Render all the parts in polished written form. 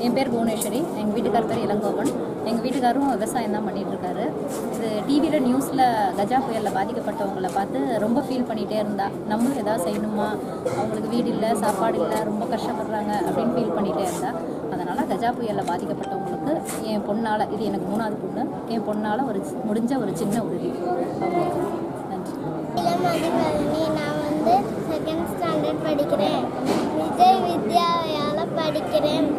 என் பேர் புவனேஸ்வரி. எங்கள் வீட்டுக்கார் பேர் இளங்கோவன். எங்கள் வீட்டுக்காரும் விவசாயம் தான் பண்ணிகிட்ருக்காரு. இது டிவியில் நியூஸில் கஜா புயலில் பாதிக்கப்பட்டவங்களை பார்த்து ரொம்ப ஃபீல் பண்ணிகிட்டே இருந்தா. நம்மளும் எதாவது செய்யணுமா, அவங்களுக்கு வீடு இல்லை, சாப்பாடு இல்லை, ரொம்ப கஷ்டப்படுறாங்க அப்படின்னு ஃபீல் பண்ணிகிட்டே இருந்தா. அதனால் கஜா புயலில் பாதிக்கப்பட்டவங்களுக்கு என் பொண்ணால், இது எனக்கு 3வது பொண்ணு, என் பொண்ணால் முடிஞ்ச ஒரு சின்ன உதவி. நன்றி. நான் வந்து 2nd ஸ்டாண்டர்ட் படிக்கிறேன். விஜய் வித்யாலயாவில் படிக்கிறேன்.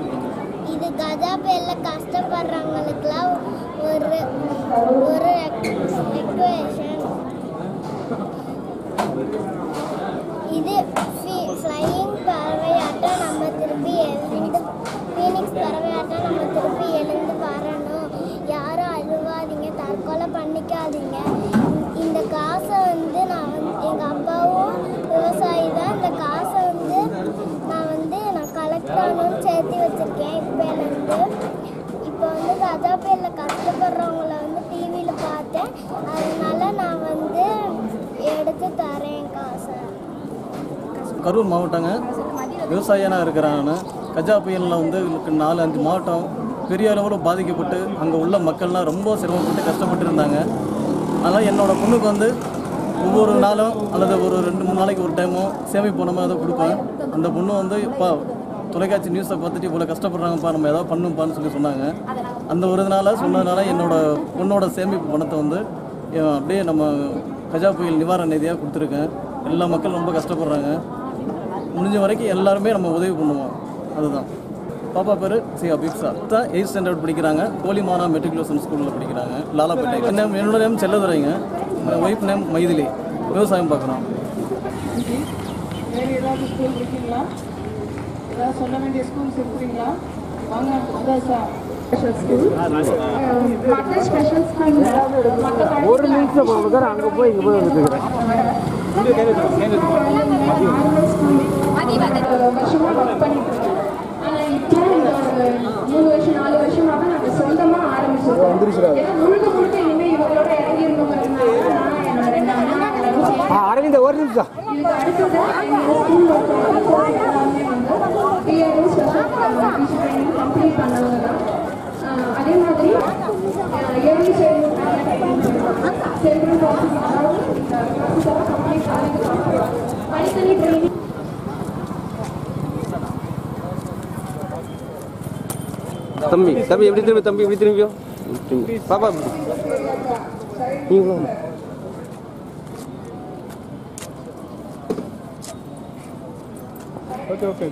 இது கஜா புயலில் கஷ்டப்படுறவங்களுக்குலாம் ஒரு எக்ஸ்பெக்டேஷன். இது ஃப்ளையிங் பறவையாட்டம் நம்ம திரும்பி எழுந்து ஃபீனிக்ஸ் பறவையாட்டம் நம்ம திரும்பி எழுந்து வரணும். யாரும் அழுவாதீங்க, தற்கொலை பண்ணிக்காதீங்க. இந்த காசை வந்து எங்கள் அப்பாவும் விவசாயி தான். இந்த காசை நான் கலெக்ட் பண்ணணும்னு சேர்த்து வச்சுருக்கேன் இப்போலேருந்து. இப்போ வந்து கஜா புயலில் கஷ்டப்படுறவங்கள வந்து டிவியில் பார்த்தேன். அதனால நான் வந்து எடுத்து தரேன் காசை. கரூர் மாவட்டங்க விவசாயியாக இருக்கிறாங்க. கஜா புயலில் வந்து 4-5 மாவட்டம் பெரிய அளவில் பாதிக்கப்பட்டு அங்கே உள்ள மக்கள்லாம் ரொம்ப சிரமப்பட்டு கஷ்டப்பட்டு இருந்தாங்க. அதனால் என்னோடய பொண்ணுக்கு வந்து ஒவ்வொரு நாளும் அல்லது ஒரு 2-3 நாளைக்கு ஒரு டைமோ சேமிப்பு பணமாக ஏதோ கொடுப்பேன். அந்த பொண்ணு வந்து இப்போ தொலைக்காட்சி நியூஸை பார்த்துட்டு இவ்வளோ கஷ்டப்படுறாங்கப்பா, நம்ம ஏதாவது பண்ணுப்பான்னு சொன்னாங்க. அந்த ஒரு சொன்னதுனால என்னோடய பொண்ணோட சேமிப்பு பணத்தை வந்து அப்படியே நம்ம கஜா புயல் நிவாரண நிதியாக கொடுத்துருக்கேன். எல்லா மக்களும் ரொம்ப கஷ்டப்படுறாங்க. முடிஞ்ச வரைக்கும் எல்லாருமே நம்ம உதவி பண்ணுவோம். அதுதான். பாப்பா பேர் சி அபிக்ஸா தான் 8th ஸ்டாண்டர்ட் படிக்கிறாங்க. கோலிமானா மெட்ரிகுலேஷன் ஸ்கூலில் படிக்கிறாங்க, லாலாப்பேட்டை. என்னோட நேம் செல்லதுரைங்க. Wife name Maithili. விவசாயம் பார்க்குறோம். வேறு ஏதாவது ஸ்கூல் இருக்கீங்களா? ஏதாவது சொல்ல வேண்டிய ஸ்கூல்ஸ் இருக்கிறீங்களா? வாங்க. ஸ்பெஷல் ஸ்கூல் மற்ற ஸ்பெஷல் ஸ்கூல் ஒரு நிமிஷம் அங்கே போய் இங்கே போய் வந்துருக்கிறேன். வருஷமாக ஒர்க் பண்ணிட்டு இருக்கோம். ஆனால் இப்போ 3 வருஷம் 4 வருஷமாக நாங்கள் சொந்தமாக ஆரம்பிச்சிருக்கோம். ஏன்னா முழுக்க இனிமேல் இவங்களோட இறங்கியிருந்தோங்கிறதுனால நான் என்னோட 2 அண்ணா அரவிந்த் ஒரு நிமிஷம். இதுக்கு அடுத்தது எங்கள் ஸ்கூல் எல்லாமே வந்து DRO special teacher training complete பண்ணவங்க தான். அதே மாதிரி early childhood Selvan process complete பண்ணதுக்கப்புறம் தனித்தனி ட்ரைனிங். தம்பி எப்படி திரும்பியோ பாப்பா நீங்களும் ஓகே ஓ சரி.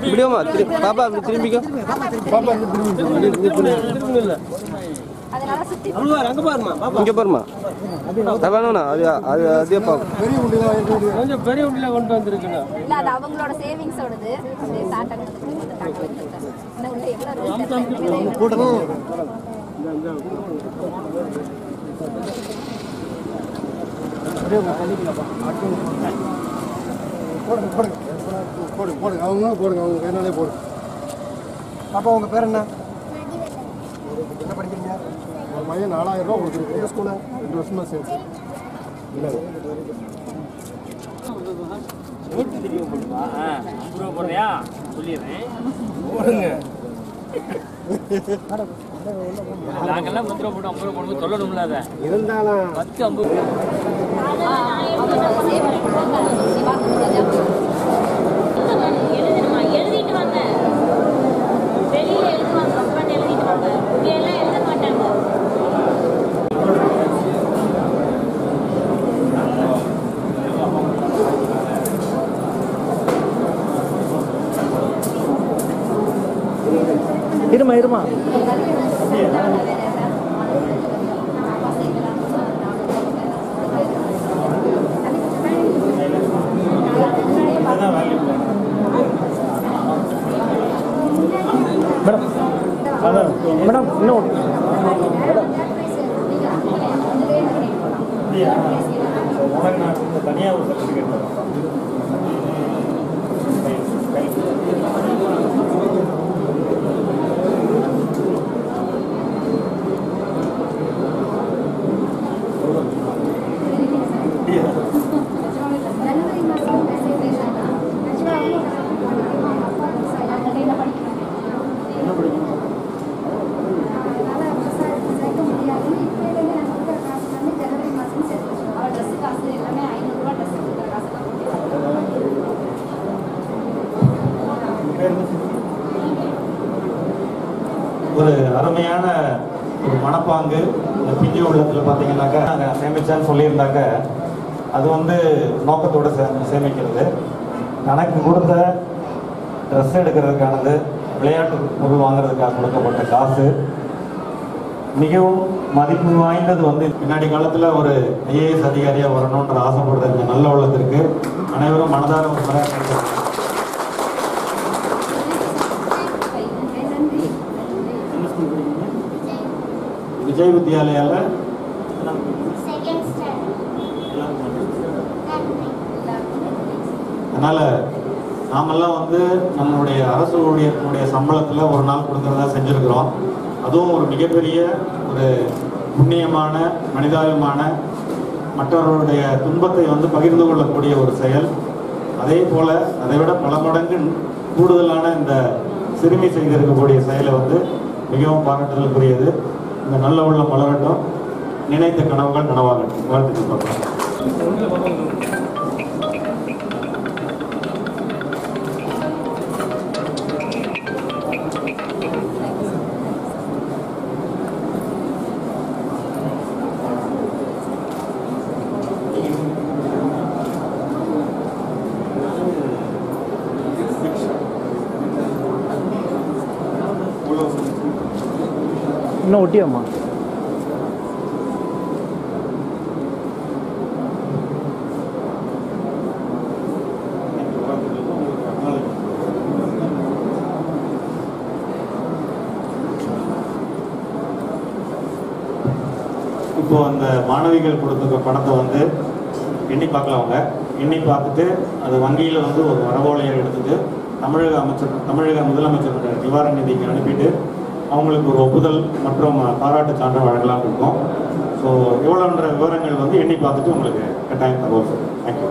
இப்படியோமா பாப்பா அப்படி திரும்பிக்கோ. இங்கே பாருமா வேணும்ண்ணா அது அது அதே பார்க்கும். கொஞ்சம் பெரிய உண்டியில் கொண்டு வந்துருக்குண்ணா. இல்லை அது அவங்களோட சேவிங்ஸோடது. அப்படியே போடுங்க அவங்க கைனாலே போடுங்க. பாப்பா உங்கள் பேர் என்ன? என்ன படிக்கிறீங்க? ஒரு பையன் 4000 ரூபா கொடுத்துருக்கு. எங்கள் ஸ்கூலு 2 வருஷமாக சேர்ந்து இல்லை நாங்கெல்லாம் 10 ரூபா போட்டு 50 ரூபா போட்டு சொல்லணும்ல. அதை இருந்தாலும் 10 50 எழுதிட்டு வாங்க. வெளியில எழுதுவாங்க. உட்காந்து எழுதிட்டு வாங்க. இங்க எல்லாம் எழுத மாட்டாங்க. இருமா மேடம் இன்னும் தனியாக ஒரு சர்டிஃபிகேட் ஒரு அருமையான ஒரு மனப்பாங்கு இந்த பிஞ்சு உள்ளத்தில் பார்த்தீங்கன்னாக்கா நாங்கள் சேமிச்சான்னு சொல்லியிருந்தாக்க அது வந்து நோக்கத்தோடு சேமிக்கிறது. தனக்கு கொடுத்த ட்ரெஸ் எடுக்கிறதுக்கானது, விளையாட்டு பொருள் வாங்குறதுக்காக கொடுக்கப்பட்ட காசு மிகவும் மதிப்பு வாய்ந்தது. வந்து பின்னாடி காலத்தில் ஒரு ஐஏஎஸ் அதிகாரியாக வரணுன்ற ஆசைப்படுற இந்த நல்ல உள்ளத்திற்கு அனைவரும் மனதார ஒரு முறை விஜய் வித்யாலயாவில் அதனால் நாமெல்லாம் வந்து நம்மளுடைய அரசு ஊழியர்களுடைய சம்பளத்தில் ஒரு நாள் கொடுக்கறதா செஞ்சுருக்கிறோம். அதுவும் ஒரு மிகப்பெரிய ஒரு புண்ணியமான மனிதாபிமான மற்றவர்களுடைய துன்பத்தை வந்து பகிர்ந்து கொள்ளக்கூடிய ஒரு செயல். அதே போல் அதை விட பல மடங்கு கூடுதலான இந்த சிறுமி செய்திருக்கக்கூடிய செயலை வந்து மிகவும் பாராட்டுதலுக்குரியது. இந்த நல்ல உள்ளம் வளரட்டும், நினைத்த கனவுகள் நனவாகட்டும். வாழ்த்துக்கள் பார்க்கலாம். இன்னும் ஒட்டியாம்மா இப்போ அந்த மாணவிகள் கொடுத்த பணத்தை வந்து எண்ணி பார்க்கலாம். அவங்க எண்ணி பார்த்துட்டு அது வங்கியில் வந்து ஒரு வரவோலையை எடுத்துட்டு தமிழக முதலமைச்சரோட நிவாரண நிதிக்கு அனுப்பிட்டு அவங்களுக்கு ஒரு ஒப்புதல் மற்றும் பாராட்டு சான்று வழங்கலாம் இருக்கும். ஸோ எவ்வளோன்ற விவரங்கள் வந்து எண்ணி பார்த்துட்டு உங்களுக்கு கட்டாயம் தகவல். தேங்க்யூ.